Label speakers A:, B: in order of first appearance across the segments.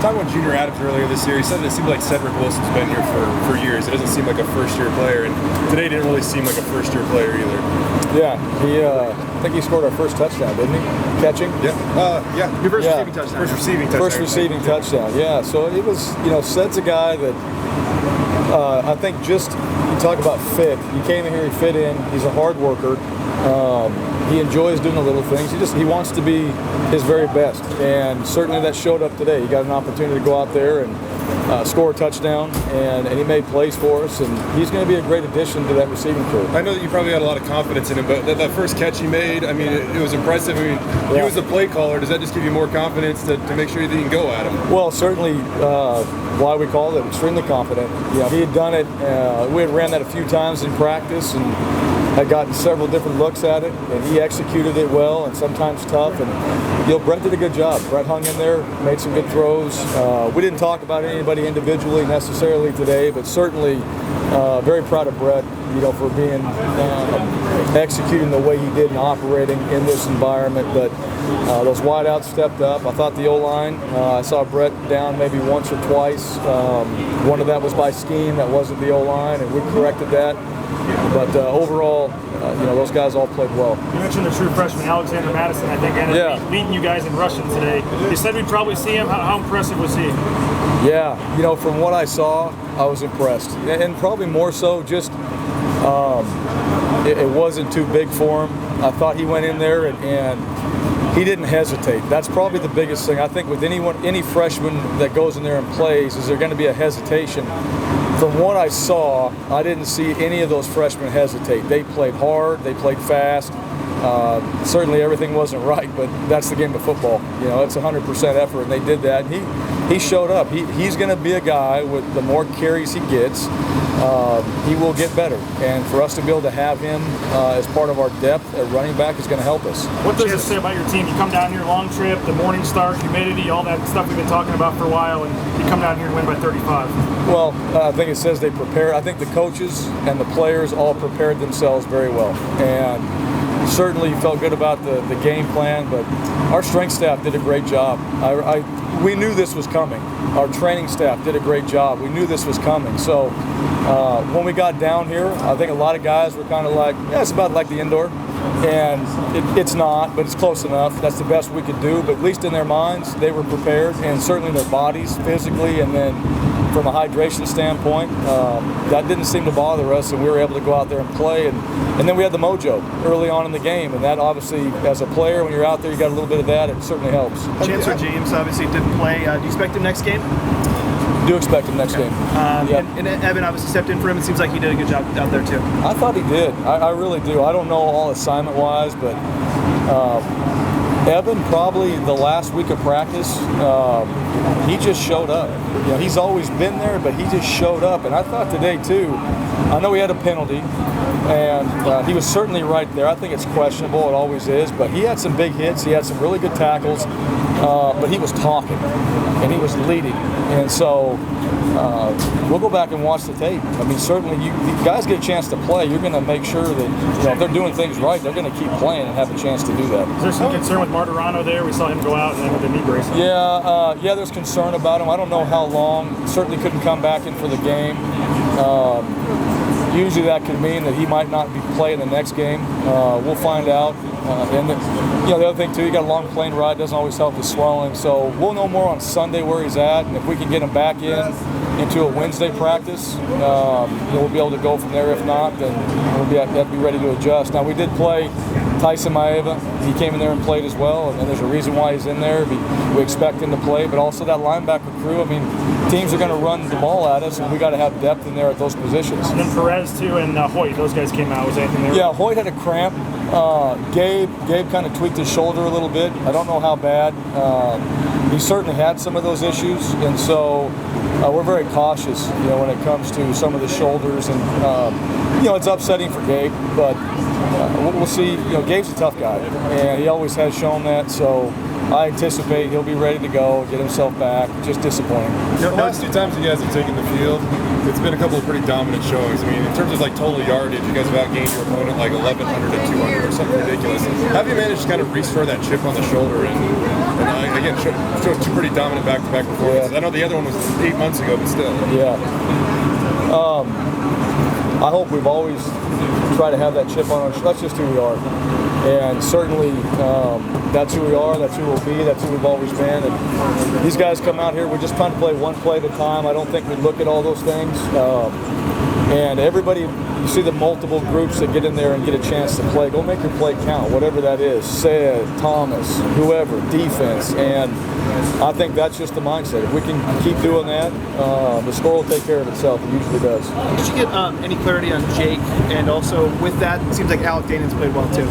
A: Talking about Junior Adams earlier this year, he said that it seemed like Cedric Wilson's been here for years. It doesn't seem like a first-year player, and today didn't really seem like a first-year player either.
B: Yeah, I think he scored our first touchdown, didn't he? Catching?
A: Yeah. Your first receiving touchdown.
B: First receiving touchdown, yeah. So it was, Ced's a guy that I think just, you talk about fit. He came in here, he fit in, he's a hard worker. He enjoys doing the little things. He wants to be his very best, and certainly that showed up today. He got an opportunity to go out there and score a touchdown, and he made plays for us, and he's going to be a great addition to that receiving crew.
A: I know that you probably had a lot of confidence in him, but that first catch he made, I mean, it was impressive. I mean, he was the play caller. Does that just give you more confidence to make sure that you can go at him?
B: Well, certainly why we called it, extremely confident. He had done it. We had ran that a few times in practice, and had gotten several different looks at it, and he executed it well, and sometimes tough. And Brett did a good job. Brett hung in there, made some good throws. We didn't talk about anybody individually necessarily today, but certainly very proud of Brett, for being executing the way he did and operating in this environment. But those wideouts stepped up. I thought the O-line, I saw Brett down maybe once or twice. One of that was by scheme. That wasn't the O-line, and we corrected that. But overall, those guys all played well.
C: You mentioned the true freshman, Alexander Madison, I think, ended up leading you guys in rushing today. You said we'd probably see him. How impressive was he?
B: Yeah, from what I saw, I was impressed. And probably more so just it wasn't too big for him. I thought he went in there and he didn't hesitate. That's probably the biggest thing. I think with any freshman that goes in there and plays, is there going to be a hesitation? From what I saw, I didn't see any of those freshmen hesitate. They played hard, they played fast. Certainly everything wasn't right, but that's the game of football. It's 100% effort, and they did that. He showed up. He's going to be a guy with the more carries he gets, he will get better. And for us to be able to have him as part of our depth at running back is going to help us.
C: What does it say about your team? You come down here, long trip, the morning start, humidity, all that stuff we've been talking about for a while, and you come down here and win by 35.
B: Well, I think it says they prepared. I think the coaches and the players all prepared themselves very well. And certainly felt good about the game plan, but our strength staff did a great job. We knew this was coming. Our training staff did a great job. We knew this was coming. So when we got down here, I think a lot of guys were kind of like, it's about like the indoor. And it's not, but it's close enough. That's the best we could do. But at least in their minds, they were prepared, and certainly their bodies physically, and then from a hydration standpoint, that didn't seem to bother us, and we were able to go out there and play. And then we had the mojo early on in the game, and that obviously, as a player, when you're out there, you got a little bit of that. It certainly helps.
D: Chancellor James obviously didn't play. Do you expect him next game?
B: Do expect him next game.
D: And Evan obviously stepped in for him. It seems like he did a good job out there too.
B: I thought he did. I really do. I don't know all assignment-wise, but Evan, probably the last week of practice, he just showed up. He's always been there, but he just showed up. And I thought today too, I know he had a penalty, and he was certainly right there. I think it's questionable. It always is. But he had some big hits. He had some really good tackles. But he was talking, and he was leading. And so we'll go back and watch the tape. I mean, certainly you guys get a chance to play. You're going to make sure that if they're doing things right, they're going to keep playing and have a chance to do that.
C: Is there some concern with Martirano there? We saw him go out and then with the knee brace.
B: Yeah, there's concern about him. I don't know how long. Certainly couldn't come back in for the game. Usually that could mean that he might not be playing the next game. We'll find out. And the other thing too, you got a long plane ride, doesn't always help with swelling. So we'll know more on Sunday where he's at, and if we can get him back into a Wednesday practice, we'll be able to go from there. If not, then we'll have to be ready to adjust. Now we did play Tyson Maeva. He came in there and played as well, and there's a reason why he's in there. We expect him to play, but also that linebacker crew. I mean, teams are going to run the ball at us, and we got to have depth in there at those positions.
C: And then Perez too, and Hoyt. Those guys came out. Was anything there?
B: Yeah, Hoyt had a cramp. Gabe kind of tweaked his shoulder a little bit. I don't know how bad. He certainly had some of those issues, and so we're very cautious, when it comes to some of the shoulders, and it's upsetting for Gabe, but we'll see. Gabe's a tough guy, and he always has shown that. So I anticipate he'll be ready to go, get himself back. Just disappointing.
A: The last two times you guys have taken the field, it's been a couple of pretty dominant showings. I mean, in terms of like total yardage, you guys have outgained your opponent like 1,100 to 200 or something ridiculous. Have you managed to kind of restore that chip on the shoulder and again, show two pretty dominant back-to-back performances?
B: Yeah.
A: I know the other one was 8 months ago, but still.
B: Yeah. I hope we've always tried to have that chip on our shoulder. That's just who we are. And certainly that's who we are, that's who we'll be, that's who we've always been. And these guys come out here, we're just trying to play one play at a time. I don't think we look at all those things. And everybody, you see the multiple groups that get in there and get a chance to play. Go make your play count, whatever that is. Sid, Thomas, whoever, defense. And I think that's just the mindset. If we can keep doing that, the score will take care of itself. It usually does.
D: Did you get any clarity on Jake? And also with that, it seems like Alec Danin's played well too.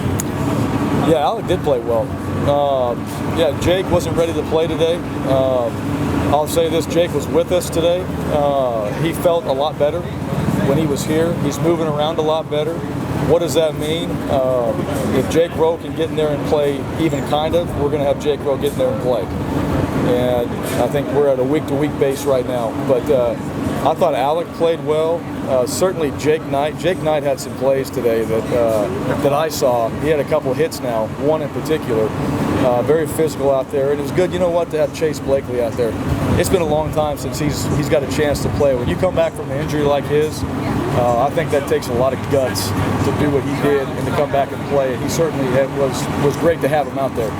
B: Yeah, Alec did play well. Yeah, Jake wasn't ready to play today. I'll say this, Jake was with us today. He felt a lot better when he was here. He's moving around a lot better. What does that mean? If Jake Rowe can get in there and play even kind of, we're going to have Jake Rowe get in there and play. And I think we're at a week-to-week base right now. But I thought Alec played well. Certainly Jake Knight. Jake Knight had some plays today that I saw. He had a couple hits now, one in particular. Very physical out there. And it was good, you know what, to have Chase Blakely out there. It's been a long time since he's got a chance to play. When you come back from an injury like his, I think that takes a lot of guts to do what he did and to come back and play. And he certainly was great to have him out there.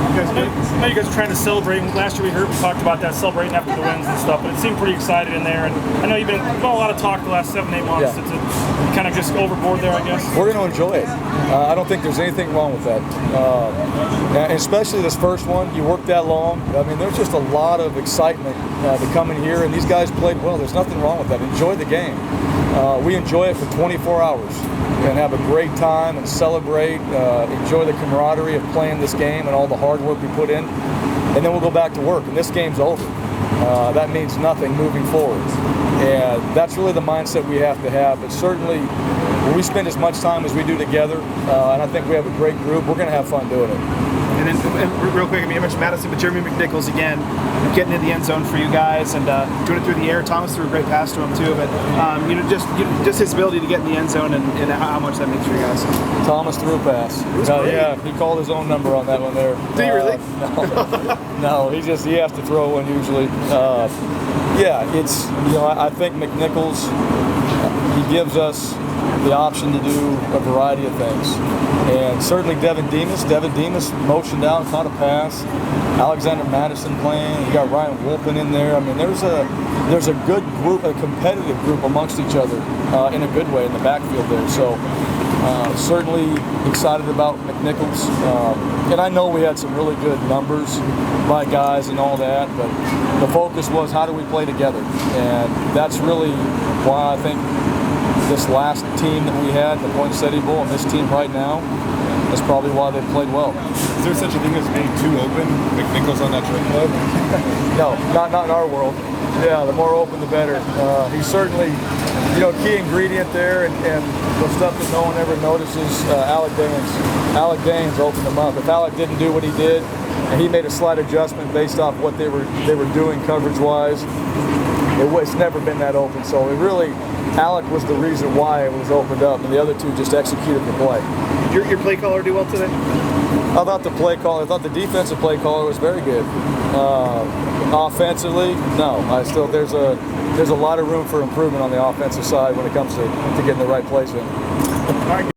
C: I know you guys are trying to celebrate. Last year we talked about that, celebrating after the wins and stuff, but it seemed pretty excited in there. And I know you've done a lot of talk the last 7-8 months.
B: Yeah.
C: It's kind of just overboard there, I guess.
B: We're going to enjoy it. I don't think there's anything wrong with that. And especially this first one, you worked that long. I mean, there's just a lot of excitement to come in here, and these guys played well. There's nothing wrong with that. Enjoy the game. We enjoy it for 24 hours and have a great time and celebrate, enjoy the camaraderie of playing this game and all the hard work we put in. And then we'll go back to work, and this game's over. That means nothing moving forward. And that's really the mindset we have to have. But certainly, when we spend as much time as we do together, and I think we have a great group, we're going to have fun doing it.
D: And then, real quick, I mean, you mentioned Madison, but Jeremy McNichols again, getting in the end zone for you guys and doing it through the air. Thomas threw a great pass to him too, but just his ability to get in the end zone and how much that means for you guys.
B: Thomas threw a pass. Yeah, he called his own number on that one there.
D: Did he really?
B: No, he has to throw one usually. Yeah, it's I think McNichols he gives us the option to do a variety of things. And certainly Devin Demas motioned out, caught a pass. Alexander Madison playing. You got Ryan Wolpen in there. I mean, there's a good group, a competitive group amongst each other in a good way in the backfield there. So certainly excited about McNichols. And I know we had some really good numbers by guys and all that, but the focus was how do we play together? And that's really why I think this last team that we had, the Poinsettia Bowl, and this team right now, is probably why they played well.
A: Is there such a thing as being too open? McNichols on that trip club?
B: No, not in our world. Yeah, the more open, the better. He's certainly, key ingredient there, and the stuff that no one ever notices. Alec Daines opened him up. If Alec didn't do what he did, and he made a slight adjustment based off what they were doing coverage-wise, it's never been that open. So Alec was the reason why it was opened up, and the other two just executed the play.
D: Your play caller do well today?
B: I thought the defensive play caller was very good. Offensively, no. There's a lot of room for improvement on the offensive side when it comes to getting the right plays in.
C: All right.